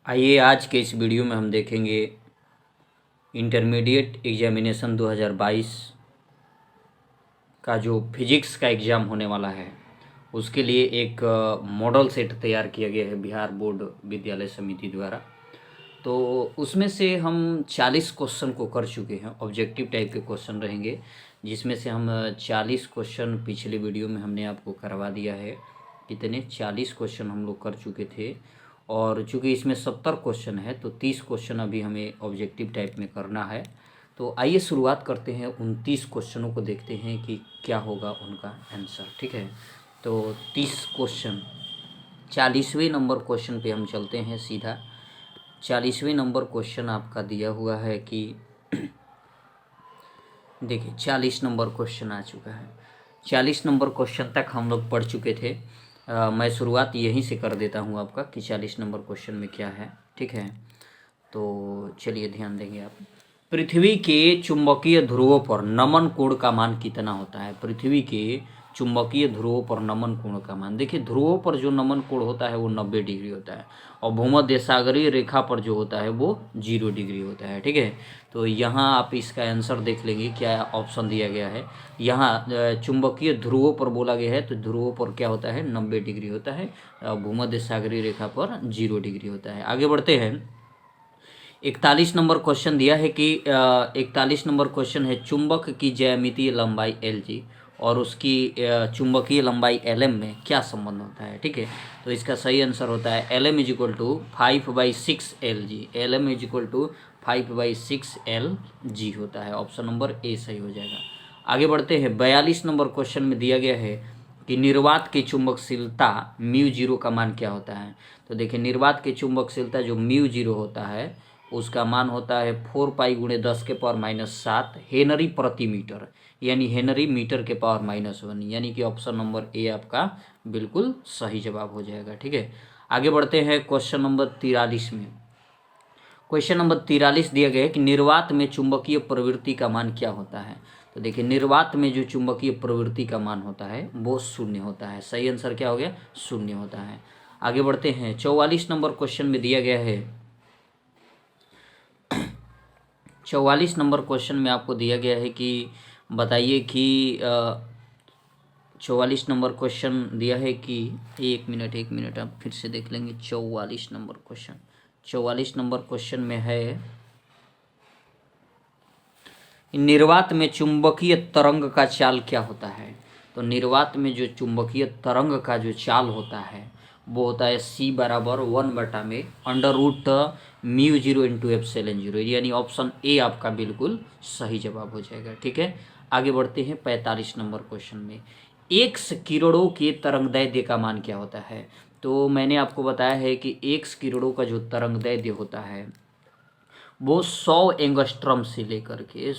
आइए आज के इस वीडियो में हम देखेंगे इंटरमीडिएट एग्जामिनेशन 2022 का जो फिजिक्स का एग्ज़ाम होने वाला है उसके लिए एक मॉडल सेट तैयार किया गया है बिहार बोर्ड विद्यालय समिति द्वारा। तो उसमें से हम 40 क्वेश्चन को कर चुके हैं। ऑब्जेक्टिव टाइप के क्वेश्चन रहेंगे जिसमें से हम 40 क्वेश्चन पिछले वीडियो में हमने आपको करवा दिया है। कितने 40 क्वेश्चन हम लोग कर चुके थे और चूँकि इसमें 70 क्वेश्चन है तो 30 क्वेश्चन अभी हमें ऑब्जेक्टिव टाइप में करना है। तो आइए शुरुआत करते हैं। 29 क्वेश्चनों को देखते हैं कि क्या होगा उनका आंसर। ठीक है, तो 30 क्वेश्चन 40वें नंबर क्वेश्चन पे हम चलते हैं सीधा। 40वें नंबर क्वेश्चन आपका दिया हुआ है कि देखिए 40 नंबर क्वेश्चन आ चुका है। 40 नंबर क्वेश्चन तक हम लोग पढ़ चुके थे। मैं शुरुआत यहीं से कर देता हूँ आपका कि 40 नंबर क्वेश्चन में क्या है। ठीक है, तो चलिए ध्यान देंगे आप। पृथ्वी के चुंबकीय ध्रुवों पर नमन कोण का मान कितना होता है? पृथ्वी के चुंबकीय ध्रुवों पर नमन कोण का मान, देखिए ध्रुवों पर जो नमन कोण होता है वो 90 डिग्री होता है और भूमध्य सागरीय रेखा पर जो होता है वो 0 डिग्री होता है। ठीक है, तो यहाँ आप इसका आंसर देख लेंगे क्या ऑप्शन दिया गया है। यहाँ चुंबकीय ध्रुवों पर बोला गया है तो ध्रुवों पर क्या होता है 90 डिग्री होता है, भूमध्य सागरीय रेखा पर 0 डिग्री होता है। आगे बढ़ते हैं। 41 नंबर क्वेश्चन दिया है कि 41 नंबर क्वेश्चन है चुंबक की ज्यामितीय लंबाई Lg और उसकी चुंबकीय लंबाई Lm में क्या संबंध होता है। ठीक है, तो इसका सही आंसर होता है Lm is equal to 5/6 Lg। Lm is equal to 5/6 Lg होता है। ऑप्शन नंबर ए सही हो जाएगा। आगे बढ़ते हैं। 42 नंबर क्वेश्चन में दिया गया है कि निर्वात की चुंबकशीलता μ0 का मान क्या होता है। तो देखिए निर्वात की चुंबकशीलता जो μ0 होता है उसका मान होता है 4 पाई गुणे 10 के पावर -7 हेनरी प्रति मीटर, यानी हेनरी मीटर के पावर -1, यानी कि ऑप्शन नंबर ए आपका बिल्कुल सही जवाब हो जाएगा। ठीक है, आगे बढ़ते हैं क्वेश्चन नंबर 43 में। क्वेश्चन नंबर 43 दिया गया है कि निर्वात में चुंबकीय प्रवृत्ति का मान क्या होता है। तो देखिए निर्वात में जो चुंबकीय प्रवृत्ति का मान होता है वो 0 होता है। सही आंसर क्या हो गया 0 होता है। आगे बढ़ते हैं। 44 नंबर क्वेश्चन में दिया गया है 44 नंबर क्वेश्चन में आपको दिया गया है कि बताइए कि 44 नंबर क्वेश्चन दिया है कि एक मिनट आप फिर से देख लेंगे। 44 नंबर क्वेश्चन 44 नंबर क्वेश्चन में है निर्वात में चुंबकीय तरंग का चाल क्या होता है। तो निर्वात में जो चुंबकीय तरंग का जो चाल होता है वो होता है C बराबर 1/में √μ0 × ε0, यानी ऑप्शन ए आपका बिल्कुल सही जवाब हो जाएगा। ठीक है, आगे बढ़ते हैं। 45 नंबर क्वेश्चन में एक्स किरणों के तरंगदैर्ध्य का मान क्या होता है। तो मैंने आपको बताया है कि एक्स किरणों का जो तरंगदैर्ध्य होता है वो 100 एंगस्ट्रम से लेकर के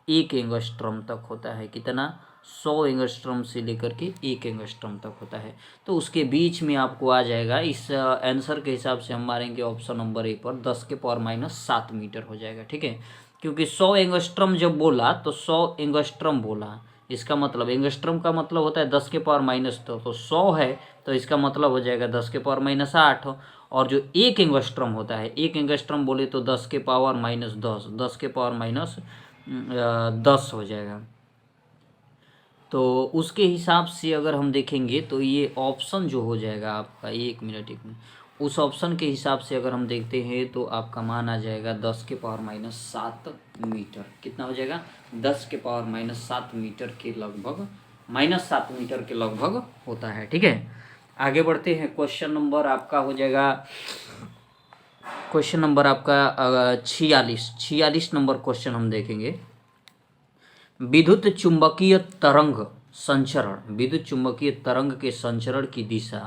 1 एंगस्ट्रम तक होता है। कितना 100 एंगस्ट्रम से लेकर के 1 एंगस्ट्रम तक होता है। तो उसके बीच में आपको आ जाएगा। इस आंसर के हिसाब से हम मारेंगे ऑप्शन नंबर ए पर 10 के पावर -7 मीटर हो जाएगा। ठीक है, क्योंकि 100 एंगस्ट्रम जब बोला तो 100 एंगस्ट्रम बोला, इसका मतलब एंगस्ट्रम का मतलब होता है 10 के पावर -2, तो 100 है तो इसका मतलब हो जाएगा 10 के पावर -8। और जो 1 एंगस्ट्रम होता है 1 एंगस्ट्रम बोले तो 10 के पावर -10, 10 के पावर -10 हो जाएगा। तो उसके हिसाब से अगर हम देखेंगे तो ये ऑप्शन जो हो जाएगा आपका एक मिनट उस ऑप्शन के हिसाब से अगर हम देखते हैं तो आपका मान आ जाएगा 10 के पावर -7 मीटर। कितना हो जाएगा 10 के पावर -7 मीटर के लगभग -7 मीटर के लगभग होता है। ठीक है, आगे बढ़ते हैं। क्वेश्चन नंबर आपका हो जाएगा 46 नंबर क्वेश्चन हम देखेंगे। विद्युत चुंबकीय तरंग के संचरण की दिशा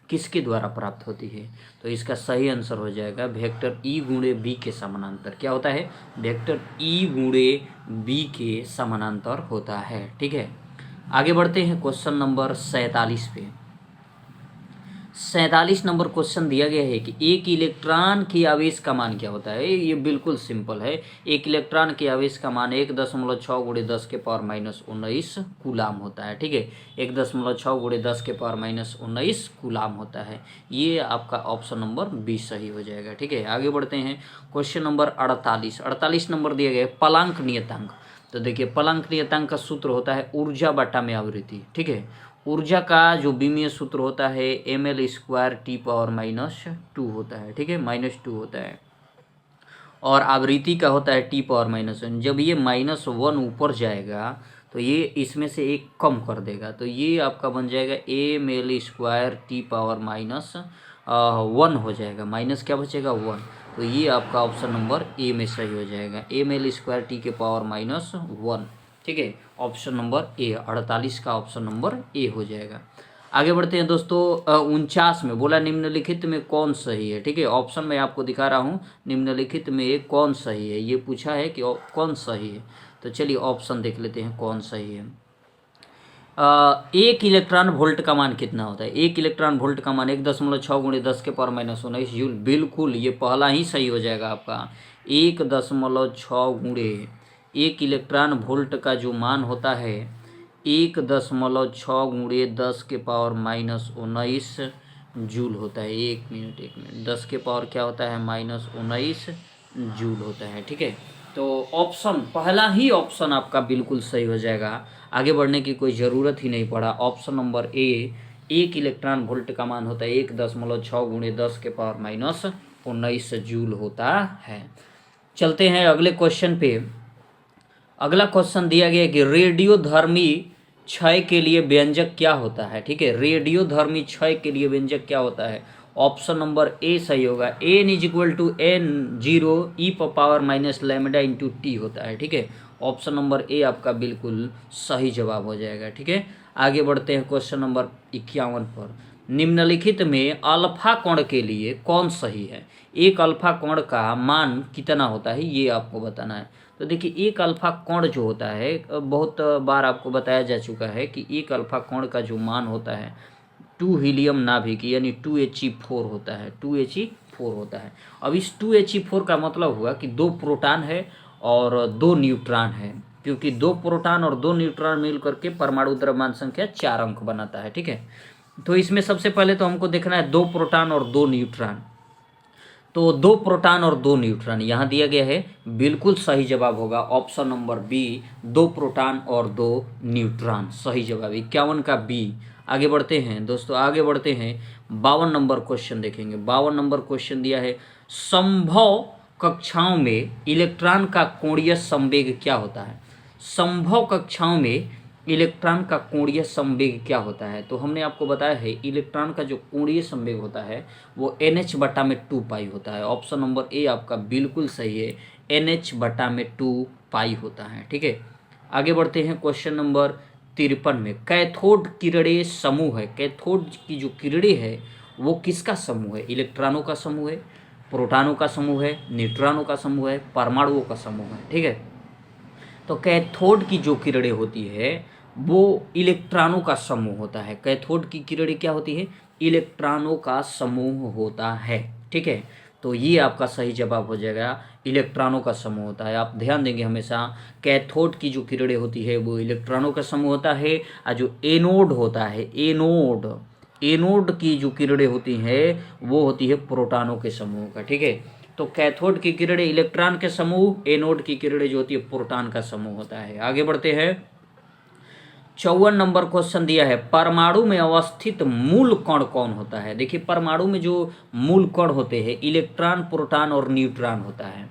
किसके द्वारा प्राप्त होती है। तो इसका सही आंसर हो जाएगा वेक्टर E गुणे B के समानांतर। क्या होता है वेक्टर E गुणे B के समानांतर होता है। ठीक है, आगे बढ़ते हैं क्वेश्चन नंबर 47 पे। 47 नंबर क्वेश्चन दिया गया है कि एक इलेक्ट्रॉन की आवेश का मान क्या होता है। ये बिल्कुल सिंपल है। एक इलेक्ट्रॉन की आवेश का मान 1.6 गुणे 10 के पावर माइनस 19 कूलाम होता है। ठीक है, 1.6 गुणे 10 के पावर माइनस 19 कूलाम होता है। ये आपका ऑप्शन नंबर 20 सही हो जाएगा। ठीक है, आगे बढ़ते हैं। क्वेश्चन नंबर 48 नंबर दिया गया है प्लांक नियतांक। तो देखिए, प्लांक नियतांक का सूत्र होता है ऊर्जा बटा में आवृत्ति। ठीक है, ऊर्जा का जो विमीय सूत्र होता है ml² T पावर -2 होता है। ठीक है, -2 होता है। और आवृत्ति का होता है T पावर -1। जब ये -1 ऊपर जाएगा तो ये इसमें से एक कम कर देगा, तो ये आपका बन जाएगा ml² T पावर -1 हो जाएगा। माइनस क्या बचेगा 1, तो ये आपका ऑप्शन नंबर ए में सही हो जाएगा, ml² T के पावर -1। ठीक है, ऑप्शन नंबर ए, 48 का ऑप्शन नंबर ए हो जाएगा। आगे बढ़ते हैं दोस्तों। 49 में बोला निम्नलिखित में कौन सही है। ठीक है, ऑप्शन मैं आपको दिखा रहा हूँ, निम्नलिखित में एक कौन सही है, ये पूछा है कि कौन सही है। तो चलिए ऑप्शन देख लेते हैं कौन सही है। एक इलेक्ट्रॉन वोल्ट का मान कितना होता है। एक इलेक्ट्रॉन वोल्ट का मान 1.6 गुणे 10 के पावर -19 जूल। बिल्कुल, ये पहला ही सही हो जाएगा आपका। 1.6 गुणे, एक इलेक्ट्रॉन वोल्ट का जो मान होता है 1.6 गुणे 10 के पावर -19 जूल होता है। एक मिनट, 10 के पावर क्या होता है -19 जूल होता है। ठीक है, तो ऑप्शन पहला ही ऑप्शन आपका बिल्कुल सही हो जाएगा। आगे बढ़ने की कोई ज़रूरत ही नहीं पड़ा। ऑप्शन नंबर ए, एक इलेक्ट्रॉन वोल्ट का मान होता है 1.6 गुणे 10 के पावर -19 जूल होता है। चलते हैं अगले क्वेश्चन पे। अगला क्वेश्चन दिया गया है कि रेडियोधर्मी क्षय के लिए व्यंजक क्या होता है। ठीक है, रेडियोधर्मी क्षय के लिए व्यंजक क्या होता है। ऑप्शन नंबर ए सही होगा, n = n0 e power -λ/t होता है। ठीक है, ऑप्शन नंबर ए आपका बिल्कुल सही जवाब हो जाएगा। ठीक है, आगे बढ़ते हैं क्वेश्चन नंबर 51 पर। निम्नलिखित में अल्फा कोण के लिए कौन सही है। एक अल्फा कोण का मान कितना होता है, ये आपको बताना है। तो देखिए, एक अल्फा कोण जो होता है, बहुत बार आपको बताया जा चुका है कि एक अल्फा कोण का जो मान होता है 2 हीलियम नाभिक यानी 2He4 होता है। 2He4 होता है। अब इस 2He4 का मतलब हुआ कि 2 प्रोटॉन है और 2 न्यूट्रॉन है, क्योंकि 2 प्रोटॉन और 2 न्यूट्रॉन मिल करके परमाणु द्रव्यमान संख्या 4 अंक बनाता है। ठीक है, तो इसमें सबसे पहले तो हमको देखना है 2 प्रोटॉन और 2 न्यूट्रॉन। तो 2 प्रोटॉन और 2 न्यूट्रॉन यहाँ दिया गया है, बिल्कुल सही जवाब होगा ऑप्शन नंबर बी, 2 प्रोटॉन और 2 न्यूट्रॉन सही जवाब 51 का बी। आगे बढ़ते हैं दोस्तों, आगे बढ़ते हैं। 52 नंबर क्वेश्चन देखेंगे। 52 नंबर क्वेश्चन दिया है, संभव कक्षाओं में इलेक्ट्रॉन का कोणीय संवेग क्या होता है। संभव कक्षाओं में इलेक्ट्रॉन का कोणीय संवेग क्या होता है। तो हमने आपको बताया है इलेक्ट्रॉन का जो कोणीय संवेग होता है वो NH/2π होता है। ऑप्शन नंबर ए आपका बिल्कुल सही है, NH/2π होता है। ठीक है, आगे बढ़ते हैं क्वेश्चन नंबर 53 में। कैथोड किरणें समूह है। कैथोड की जो किरणें है वो किसका समूह है। इलेक्ट्रॉनों का समूह है, प्रोटॉनों का समूह है, न्यूट्रॉनों का समूह है, परमाणुओं का समूह है। ठीक है, तो कैथोड की जो किरणें होती है वो इलेक्ट्रॉनों का समूह होता है। कैथोड की किरणें क्या होती है, इलेक्ट्रॉनों का समूह होता है। ठीक है, तो ये आपका सही जवाब हो जाएगा, इलेक्ट्रॉनों का समूह होता है। आप ध्यान देंगे हमेशा, कैथोड की जो किरणें होती है वो इलेक्ट्रॉनों का समूह होता है, और जो एनोड होता है, एनोड की जो किरणें होती हैं वो होती है प्रोटॉनों के समूह का। ठीक है, तो कैथोड की किरणें इलेक्ट्रॉन के समूह, एनोड की किरणें जो होती है प्रोटॉन का समूह होता है। आगे बढ़ते हैं। 54 नंबर क्वेश्चन दिया है, परमाणु में अवस्थित मूल कण कौन होता है। देखिए, परमाणु में जो मूल कण होते हैं इलेक्ट्रॉन, प्रोटॉन और न्यूट्रॉन होता है।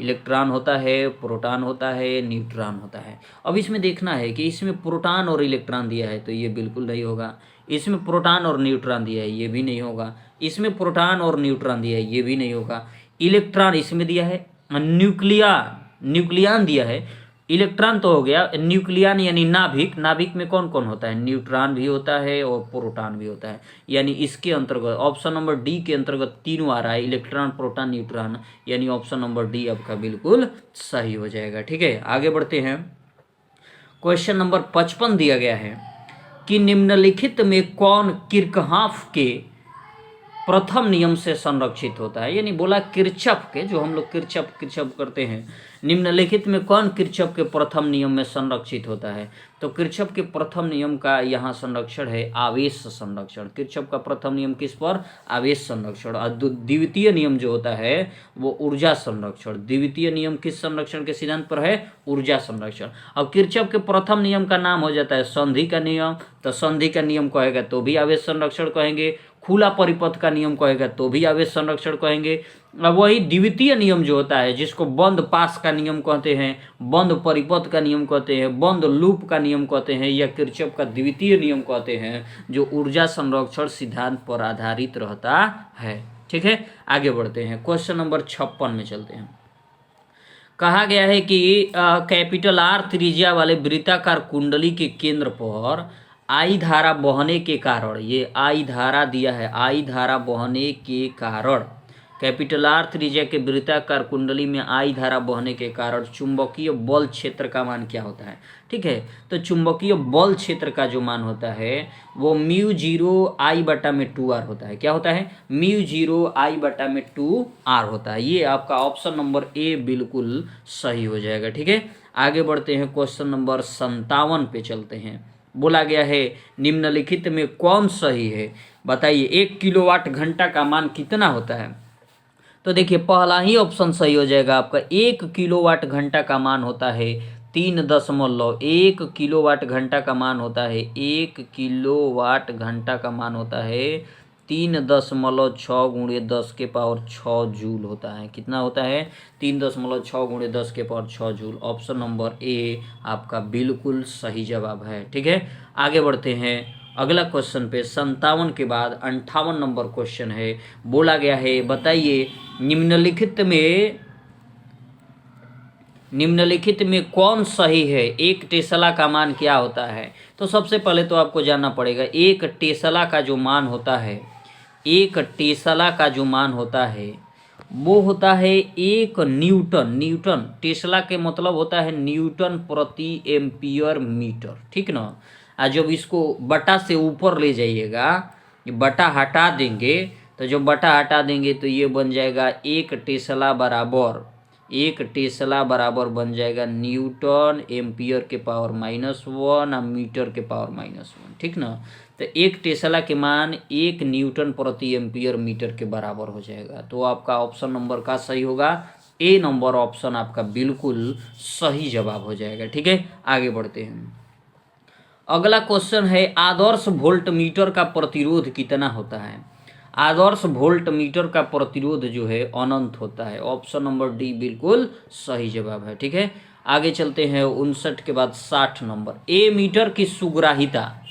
इलेक्ट्रॉन होता है, प्रोटॉन होता है, न्यूट्रॉन होता है। अब इसमें देखना है कि इसमें प्रोटॉन और इलेक्ट्रॉन दिया है तो ये बिल्कुल नहीं होगा। इसमें प्रोटॉन और न्यूट्रॉन दिया है, ये भी नहीं होगा। इसमें प्रोटॉन और न्यूट्रॉन दिया है, ये भी नहीं होगा। इलेक्ट्रॉन इसमें दिया है, न्यूक्लियन दिया है। इलेक्ट्रॉन तो हो गया, न्यूक्लियन यानी नाभिक। नाभिक में कौन कौन होता है, न्यूट्रॉन भी होता है और प्रोटॉन भी होता है। यानी इसके अंतर्गत ऑप्शन नंबर डी के अंतर्गत तीनों आ रहा है, इलेक्ट्रॉन, प्रोटॉन, न्यूट्रॉन, यानी ऑप्शन नंबर डी आपका बिल्कुल सही हो जाएगा। ठीक है, आगे बढ़ते हैं। क्वेश्चन नंबर 55 दिया गया है कि निम्नलिखित में कौन किरचॉफ के प्रथम नियम से संरक्षित होता है। यानी बोला किरचॉफ के, जो हम लोग किरचॉफ करते हैं, निम्नलिखित में कौन किरचॉफ के प्रथम नियम में संरक्षित होता है? तो किरचॉफ के प्रथम नियम का यहाँ संरक्षण है आवेश संरक्षण। किरचॉफ का प्रथम नियम किस पर? आवेश संरक्षण। और द्वितीय नियम जो होता है वो ऊर्जा संरक्षण। द्वितीय नियम किस संरक्षण के सिद्धांत पर है? ऊर्जा संरक्षण। अब किरचॉफ के प्रथम नियम का नाम हो जाता है संधि का नियम, तो संधि का नियम कहेगा तो भी आवेश संरक्षण कहेंगे। खुला परिपथ का नियम कहेगा तो भी आवेश संरक्षण कहेंगे। अब वही द्वितीय नियम जो होता है, जिसको बंद पास का नियम कहते हैं, बंद परिपथ का नियम कहते हैं, बंद लूप का नियम कहते हैं, या किरचॉफ का द्वितीय नियम कहते हैं, जो ऊर्जा संरक्षण सिद्धांत पर आधारित रहता है। ठीक है, आगे बढ़ते हैं, क्वेश्चन नंबर 56 में चलते हैं। कहा गया है कि कैपिटल आर त्रिज्या वाले वृत्ताकार कुंडली के केंद्र पर आई धारा बहने के कारण, ये आई धारा दिया है, आई धारा बहने के कारण, कैपिटल आर त्रिज्या के वृत्ताकार कुंडली में आई धारा बहने के कारण चुंबकीय बल क्षेत्र का मान क्या होता है? ठीक है, तो चुंबकीय बल क्षेत्र का जो मान होता है वो μ0I/2R होता है। क्या होता है? μ0I/2R होता है। ये आपका ऑप्शन नंबर ए बिल्कुल सही हो जाएगा। ठीक है, आगे बढ़ते हैं, क्वेश्चन नंबर 57 पे चलते हैं। बोला गया है निम्नलिखित में कौन सही है? बताइए, 1 किलोवाट घंटा का मान कितना होता है? तो देखिए, पहला ही ऑप्शन सही हो जाएगा आपका। 1 किलोवाट घंटा का मान होता है 3.1 किलोवाट घंटा का मान होता है 1 किलोवाट घंटा का मान होता है 3.6 गुणे 10 के पावर 6 जूल होता है। कितना होता है? 3.6 गुणे 10 के power 6 joule. Option number A आपका बिल्कुल सही जवाब है। ठीक है, आगे बढ़ते हैं अगला क्वेश्चन पे। 57 के बाद 58 नंबर क्वेश्चन है। बोला गया है, बताइए निम्नलिखित में कौन सही है? 1 टेस्ला का मान क्या होता है? तो सबसे पहले तो आपको जानना पड़ेगा 1 टेस्ला का जो मान होता है, 1 टेस्ला का जो मान होता है वो होता है 1 न्यूटन। न्यूटन, टेस्ला के मतलब होता है न्यूटन प्रति एम्पियर मीटर। ठीक ना? और जब इसको बटा से ऊपर ले जाइएगा, बटा हटा देंगे, तो जब बटा हटा देंगे तो ये बन जाएगा 1 टेस्ला बराबर बन जाएगा न्यूटन एम्पियर के पावर -1 और मीटर के पावर -1। ठीक ना? तो 1 टेस्ला के मान 1 न्यूटन प्रति एम्पियर मीटर के बराबर हो जाएगा। तो आपका ऑप्शन नंबर का सही होगा ए नंबर ऑप्शन आपका बिल्कुल सही जवाब हो जाएगा। ठीक है, आगे बढ़ते हैं। अगला क्वेश्चन है, आदर्श वोल्ट मीटर का प्रतिरोध कितना होता है? आदर्श वोल्ट मीटर का प्रतिरोध जो है अनंत होता है। ऑप्शन नंबर डी बिल्कुल सही जवाब है। ठीक है, आगे चलते हैं 59 के बाद 60 नंबर। ए मीटर की सुग्राहिता,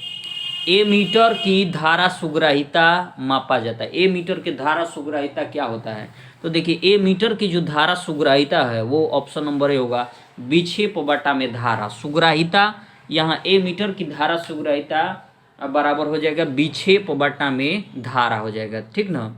ए मीटर की धारा सुग्राहिता मापा जाता है। ए मीटर की धारा सुग्राहिता क्या होता है? तो देखिए, ए मीटर की जो धारा सुग्राहिता है वो ऑप्शन नंबर ए होगा, विक्षेप बटा में धारा सुग्राहिता। यहाँ ए मीटर की धारा सुग्राहिता बराबर हो जाएगा विक्षेप बटा में धारा हो जाएगा। ठीक ना?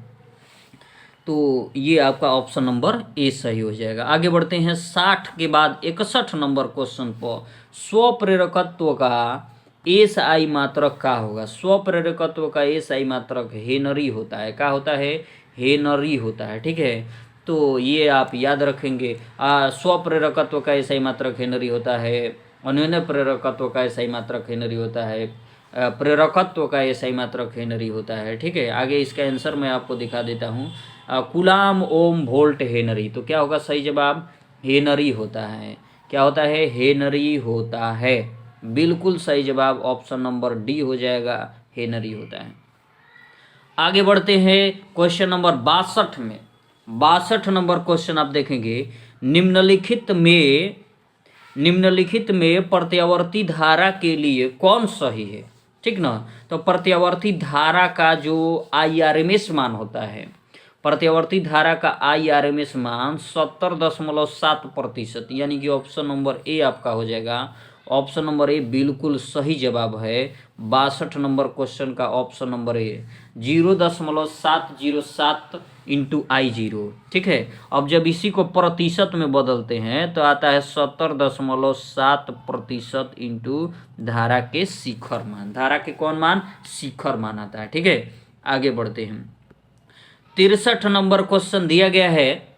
तो ये आपका ऑप्शन नंबर ए सही हो जाएगा। आगे बढ़ते हैं 60 के बाद 61 नंबर क्वेश्चन पर। स्वप्रेरकत्व का एसआई मात्रक क्या होगा? स्वप्रेरकत्व का एसआई मात्रक हेनरी होता है। क्या होता है? हेनरी होता है। ठीक है, तो ये आप याद रखेंगे। स्वप्रेरकत्व का एसआई मात्रक हेनरी होता है। अन्योन्य प्रेरकत्व का एसआई मात्रक हेनरी होता है। प्रेरकत्व का एसआई मात्रक हेनरी होता है। ठीक है, आगे इसका आंसर मैं आपको दिखा देता हूँ। कूलाम ओम वोल्ट हेनरी। तो क्या होगा सही जवाब? हेनरी होता है। क्या होता है? हेनरी होता है। बिल्कुल सही जवाब ऑप्शन नंबर डी हो जाएगा, हेनरी होता है। आगे बढ़ते हैं क्वेश्चन नंबर 62 में। 62 नंबर क्वेश्चन आप देखेंगे, निम्नलिखित में प्रत्यावर्ती धारा के लिए कौन सही है? ठीक ना? तो प्रत्यावर्ती धारा का जो IRMS मान होता है, प्रत्यावर्ती धारा का IRMS मान 70.7%, यानी कि ऑप्शन नंबर ए आपका हो जाएगा। ऑप्शन नंबर ए बिल्कुल सही जवाब है। 62 नंबर क्वेश्चन का ऑप्शन नंबर ए 0.707 × I0। ठीक है, अब जब इसी को प्रतिशत में बदलते हैं तो आता है 70.7% × धारा के शिखर मान। धारा के कौन मान? शिखर मान आता है। ठीक है, आगे बढ़ते हैं। 63 नंबर क्वेश्चन दिया गया है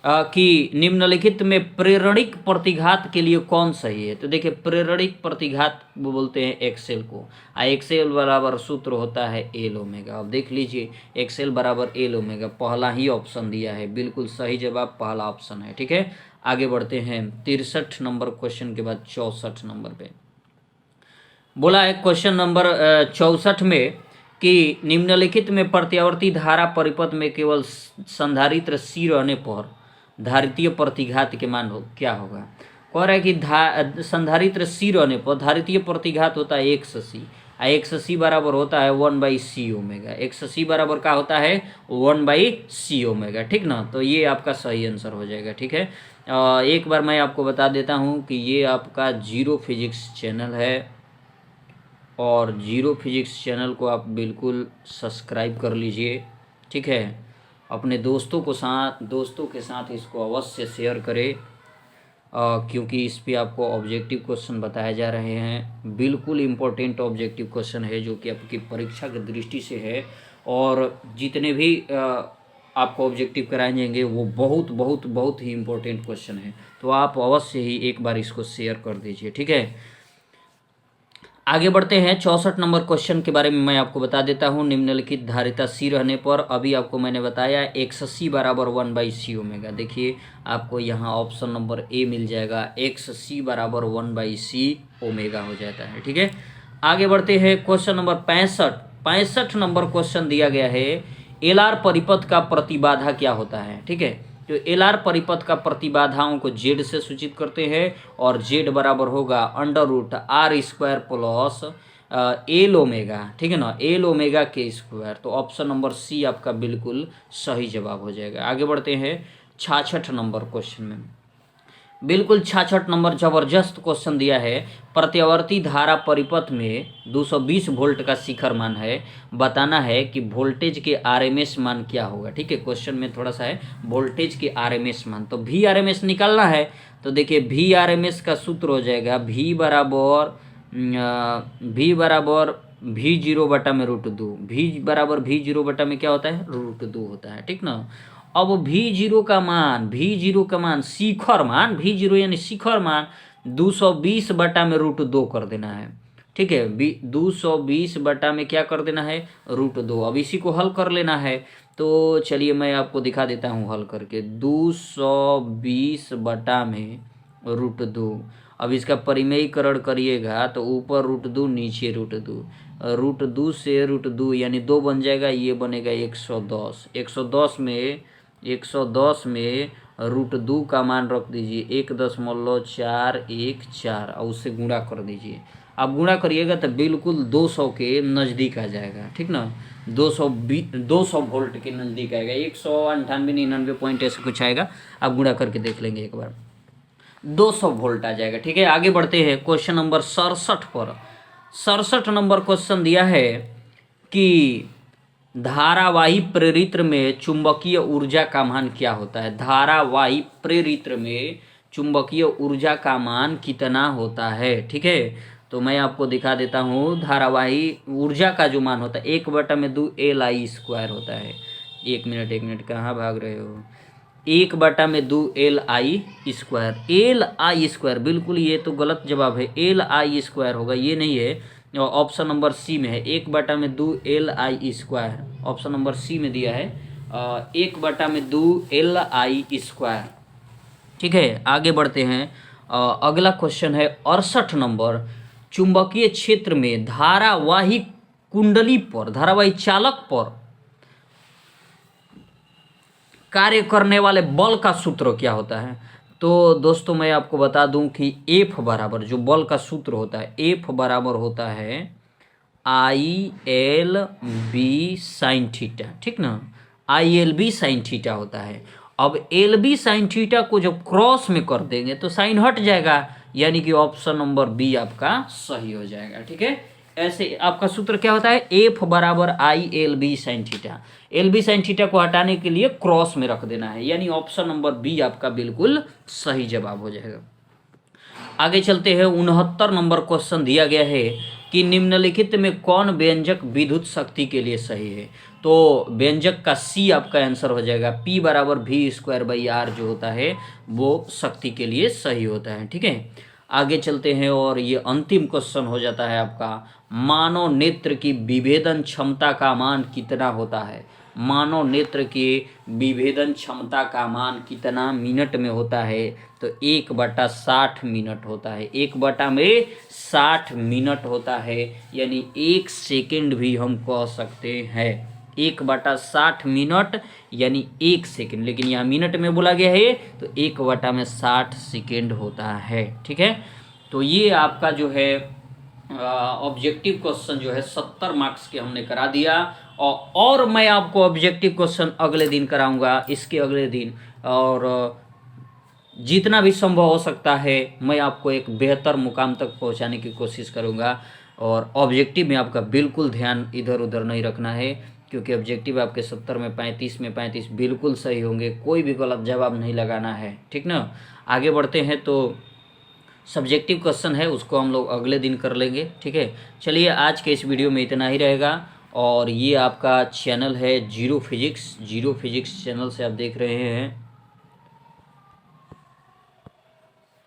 कि निम्नलिखित में प्रेरणिक प्रतिघात के लिए कौन सही है। तो देखिए प्रेरणिक प्रतिघात वो बोलते हैं एक्सेल को। एक्सेल बराबर सूत्र होता है एल ओमेगा। अब देख लीजिए एक्सेल बराबर एल ओमेगा, पहला ही ऑप्शन दिया है, बिल्कुल सही जवाब पहला ऑप्शन है। ठीक है, आगे बढ़ते हैं 63 नंबर क्वेश्चन के बाद 64 नंबर पे बोला है क्वेश्चन नंबर 64 में कि निम्नलिखित में प्रत्यावर्ती धारा परिपथ में केवल संधारित्र सी रहने पर धारितीय प्रतिघात के मान क्या होगा। कह रहा है कि संधारित्र सी रहने पर धारितीय प्रतिघात होता है एक्स सी, एक्स सी बराबर होता है 1/c ओमेगा। एक्स सी बराबर क्या होता है 1/c ओमेगा। ठीक ना, तो ये आपका सही आंसर हो जाएगा। ठीक है, एक बार मैं आपको बता देता हूँ कि ये आपका जीरो फिजिक्स चैनल है और जीरो फिजिक्स चैनल को आप बिल्कुल सब्सक्राइब कर लीजिए। ठीक है, अपने दोस्तों के साथ इसको अवश्य शेयर करें क्योंकि इस पे आपको ऑब्जेक्टिव क्वेश्चन बताए जा रहे हैं। बिल्कुल इम्पोर्टेंट ऑब्जेक्टिव क्वेश्चन है जो कि आपकी परीक्षा की दृष्टि से है और जितने भी आपको ऑब्जेक्टिव कराए जाएंगे वो बहुत बहुत बहुत ही इम्पोर्टेंट क्वेश्चन है। तो आप अवश्य ही एक बार इसको शेयर कर दीजिए। ठीक है, आगे बढ़ते हैं 64 नंबर क्वेश्चन के बारे में मैं आपको बता देता हूं। निम्नलिखित धारिता सी रहने पर अभी आपको मैंने बताया एक्स सी बराबर 1/c ओमेगा। देखिए आपको यहां ऑप्शन नंबर ए मिल जाएगा, एक्स सी बराबर 1/c ओमेगा हो जाता है। ठीक है, आगे बढ़ते हैं क्वेश्चन नंबर 65 नंबर क्वेश्चन दिया गया है एल आर परिपथ का प्रतिबाधा क्या होता है। ठीक है, तो एल आर परिपथ का प्रतिबाधाओं को जेड से सूचित करते हैं और जेड बराबर होगा √r² प्लस एल ओमेगा। ठीक है ना, एल ओमेगा के स्क्वायर। तो ऑप्शन नंबर सी आपका बिल्कुल सही जवाब हो जाएगा। आगे बढ़ते हैं 66 नंबर क्वेश्चन में। बिल्कुल 66 नंबर जबरदस्त क्वेश्चन दिया है। प्रत्यावर्ती धारा परिपथ में 220 वोल्ट का शिखर मान है, बताना है कि वोल्टेज के आरएमएस मान क्या होगा। ठीक है, क्वेश्चन में थोड़ा सा है वोल्टेज के आरएमएस मान, तो वी आरएमएस निकालना है। तो देखिए वी आरएमएस का सूत्र हो जाएगा वी बराबर V0 बटा में √2। वी बराबर V0 बटा में क्या होता है √2 होता है। ठीक ना, अब V0 का मान शिखर मान V0 यानी शिखर मान 220 बटा में √2 कर देना है। ठीक है, 220 बटा में क्या कर देना है √2। अब इसी को हल कर लेना है। तो चलिए मैं आपको दिखा देता हूँ हल करके। 220 बटा में √2। अब इसका परिमेयीकरण करिएगा तो ऊपर √2 नीचे √2, √2 से √2 यानी 2 बन जाएगा, ये बनेगा 110। 110 में √2 का मान रख दीजिए 1.414 और उससे गुणा कर दीजिए। आप गुणा करिएगा तो बिल्कुल 200 के नज़दीक आ जाएगा। ठीक ना, 200 वोल्ट के नज़दीक आएगा, 198-99 पॉइंट ऐसे कुछ आएगा। आप गुणा करके देख लेंगे एक बार, 200 वोल्ट आ जाएगा। ठीक है, आगे बढ़ते हैं क्वेश्चन नंबर 67 पर। 67 नंबर क्वेश्चन दिया है कि धारावाही प्रेरित्र में चुंबकीय ऊर्जा का मान क्या होता है। धारावाही प्रेरित्र में चुंबकीय ऊर्जा का मान कितना होता है। ठीक है, तो मैं आपको दिखा देता हूँ। धारावाही ऊर्जा का जो मान होता है 1/2 LI² होता है। एक मिनट कहाँ भाग रहे हो। 1/2 LI²। बिल्कुल ये तो गलत जवाब है, LI² होगा, ये नहीं है। ऑप्शन नंबर सी में है 1/2 LI²। ऑप्शन नंबर सी में दिया है 1/2 LI²। ठीक है, आगे बढ़ते हैं। अगला क्वेश्चन है 68 नंबर। चुंबकीय क्षेत्र में धारावाही कुंडली पर, धारावाही चालक पर कार्य करने वाले बल का सूत्र क्या होता है। तो दोस्तों मैं आपको बता दूं कि F बराबर, जो बल का सूत्र होता है F बराबर होता है ILB sin थीटा। ठीक ना, ILB sin थीटा होता है। अब LB sin थीटा को जब क्रॉस में कर देंगे तो साइन हट जाएगा, यानी कि ऑप्शन नंबर बी आपका सही हो जाएगा। ठीक है, ऐसे आपका सूत्र क्या होता है F बराबर ILB sin theta. LB sin theta को हटाने के लिए क्रॉस में रख देना है, यानी ऑप्शन नंबर बी आपका बिल्कुल सही जवाब हो जाएगा। आगे चलते हैं 69 नंबर क्वेश्चन दिया गया है कि निम्नलिखित में कौन व्यंजक विद्युत शक्ति के लिए सही है। तो व्यंजक का सी आपका आंसर हो जाएगा, P बराबर V²/R जो होता है वो शक्ति के लिए सही होता है। ठीक है, आगे चलते हैं और ये अंतिम क्वेश्चन हो जाता है आपका, मानव नेत्र की विभेदन क्षमता का मान कितना होता है। मानव नेत्र की विभेदन क्षमता का मान कितना मिनट में होता है, तो 1/60 मिनट होता है। 1/60 मिनट होता है, यानी 1 सेकेंड भी हम कह सकते हैं। 1/60 मिनट यानी 1 सेकेंड, लेकिन यहाँ मिनट में बोला गया है तो 1/60 सेकेंड होता है। ठीक है, तो ये आपका जो है ऑब्जेक्टिव क्वेश्चन जो है 70 मार्क्स के हमने करा दिया। और मैं आपको ऑब्जेक्टिव क्वेश्चन अगले दिन कराऊंगा, इसके अगले दिन, और जितना भी संभव हो सकता है मैं आपको एक बेहतर मुकाम तक पहुंचाने की कोशिश करूंगा। और ऑब्जेक्टिव में आपका बिल्कुल ध्यान इधर उधर नहीं रखना है, क्योंकि ऑब्जेक्टिव आपके 70 में 35 में 35 बिल्कुल सही होंगे, कोई भी गलत जवाब नहीं लगाना है। ठीक ना, आगे बढ़ते हैं। तो सब्जेक्टिव क्वेश्चन है उसको हम लोग अगले दिन कर लेंगे। ठीक है, चलिए आज के इस वीडियो में इतना ही रहेगा। और ये आपका चैनल है जीरो फिजिक्स चैनल से आप देख रहे हैं।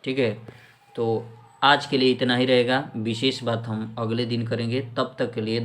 ठीक है, तो आज के लिए इतना ही रहेगा, विशेष बात हम अगले दिन करेंगे। तब तक के लिए